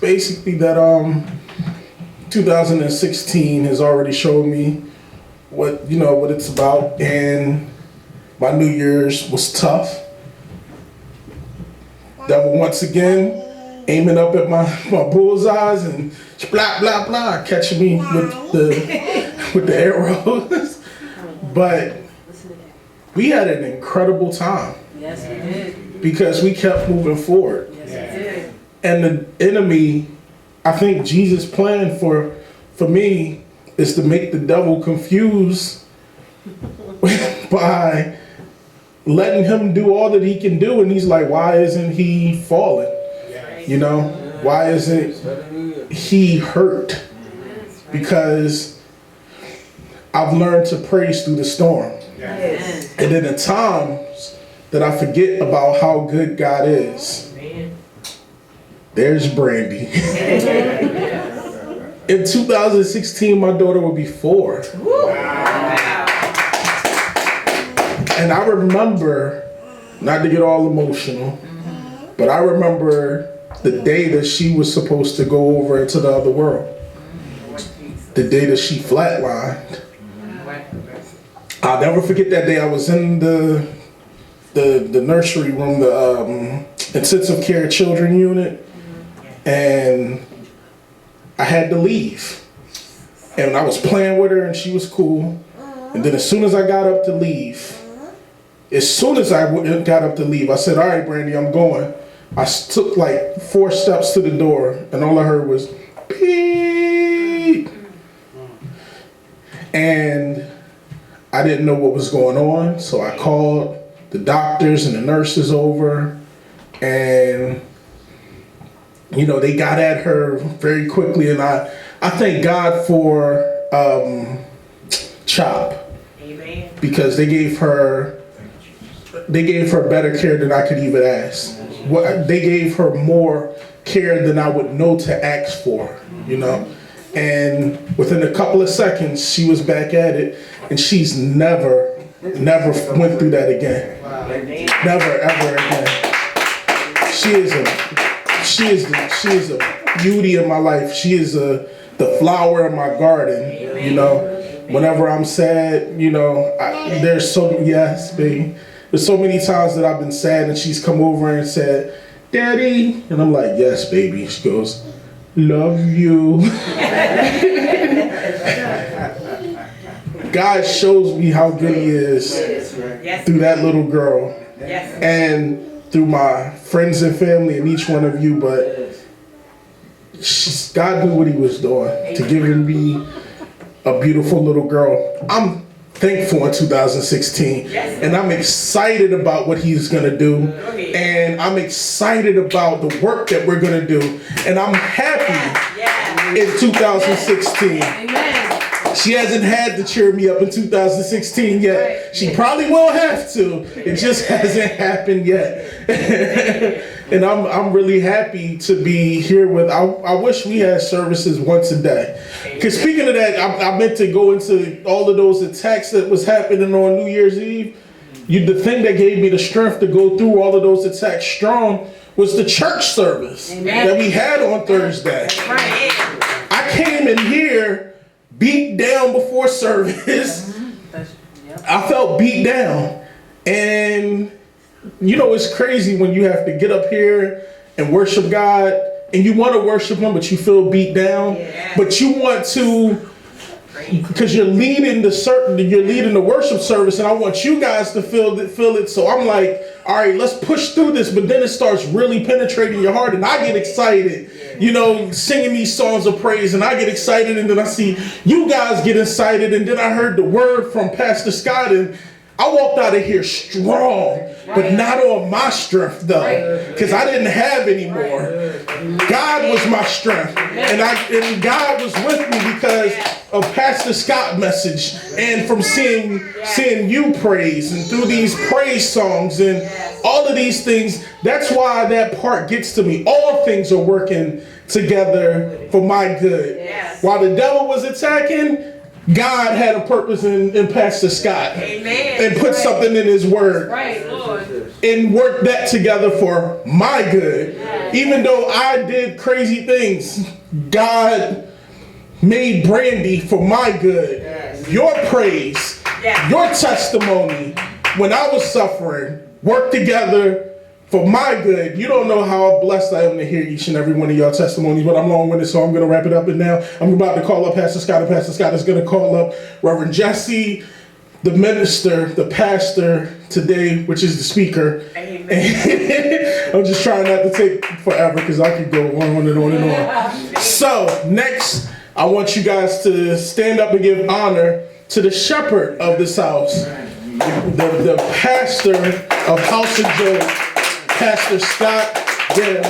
basically that 2016 has already shown me what it's about, and my New Year's was tough. Devil once again aiming up at my bullseyes and blah blah blah, catching me with the arrows. But we had an incredible time. Yes, we did. Because we kept moving forward. Yes, we did. And the enemy, I think Jesus' plan for me is to make the devil confused by letting him do all that he can do. And he's like, why isn't he falling? You know, why isn't he hurt? Because I've learned to praise through the storm. Yes. And in the times that I forget about how good God is, there's Brandy. In 2016, my daughter will be 4. And I remember, not to get all emotional, but I remember the day that she was supposed to go over into the other world. The day that she flatlined. I'll never forget that day. I was in the nursery room, the intensive care children unit, and I had to leave. And I was playing with her and she was cool. And then as soon as I got up to leave, I said, all right, Brandy, I'm going. I took like 4 steps to the door and all I heard was beep. And I didn't know what was going on. So I called the doctors and the nurses over, and they got at her very quickly. And I thank God for CHOP. Amen. Because they gave her better care than I could even ask. They gave her more care than I would know to ask for, And within a couple of seconds, she was back at it, and she's never went through that again. Never, ever again. She is a beauty in my life. She is the flower in my garden, Whenever I'm sad, there's so many times that I've been sad and she's come over and said, Daddy, and I'm like, yes, baby. She goes, love you. God shows me how good he is through that little girl and through my friends and family and each one of you, but God knew what he was doing to give me a beautiful little girl. I'm thankful in 2016, and I'm excited about what he's gonna do, and I'm excited about the work that we're gonna do, and I'm happy in 2016. She hasn't had to cheer me up in 2016 yet. She probably will have to. It just hasn't happened yet. And I'm really happy to be here with. I wish we had services once a day. Because speaking of that, I meant to go into all of those attacks that was happening on New Year's Eve. The thing that gave me the strength to go through all of those attacks strong was the church service that we had on Thursday. I came in here beat down before service. I felt beat down. And it's crazy when you have to get up here and worship God, and you want to worship him, but you feel beat down. But you want to, because you're leading the worship service, and I want you guys to feel it. So I'm like, all right, let's push through this. But then it starts really penetrating your heart, and I get excited, singing these songs of praise, and I get excited, and then I see you guys get excited, and then I heard the word from Pastor Scott, and I walked out of here strong, but not on my strength though, because I didn't have any more. God was my strength, and God was with me because of Pastor Scott's message, and from seeing you praise, and through these praise songs and all of these things. That's why that part gets to me. All things are working together for my good. While the devil was attacking, God had a purpose in Pastor Scott. Amen. And put something in his word. Right, Lord. and worked that together for my good. Even though I did crazy things, God made Brandy for my good. Your praise, your testimony, when I was suffering, worked together for my good. You don't know how blessed I am to hear each and every one of y'all testimonies, but I'm long-winded, so I'm going to wrap it up. And now I'm about to call up Pastor Scott, and Pastor Scott is going to call up Reverend Jesse, the minister, the pastor today, which is the speaker. Amen. I'm just trying not to take forever because I could go on and on and on. So next, I want you guys to stand up and give honor to the shepherd of this house, the pastor of House of Job, Pastor Scott Gill.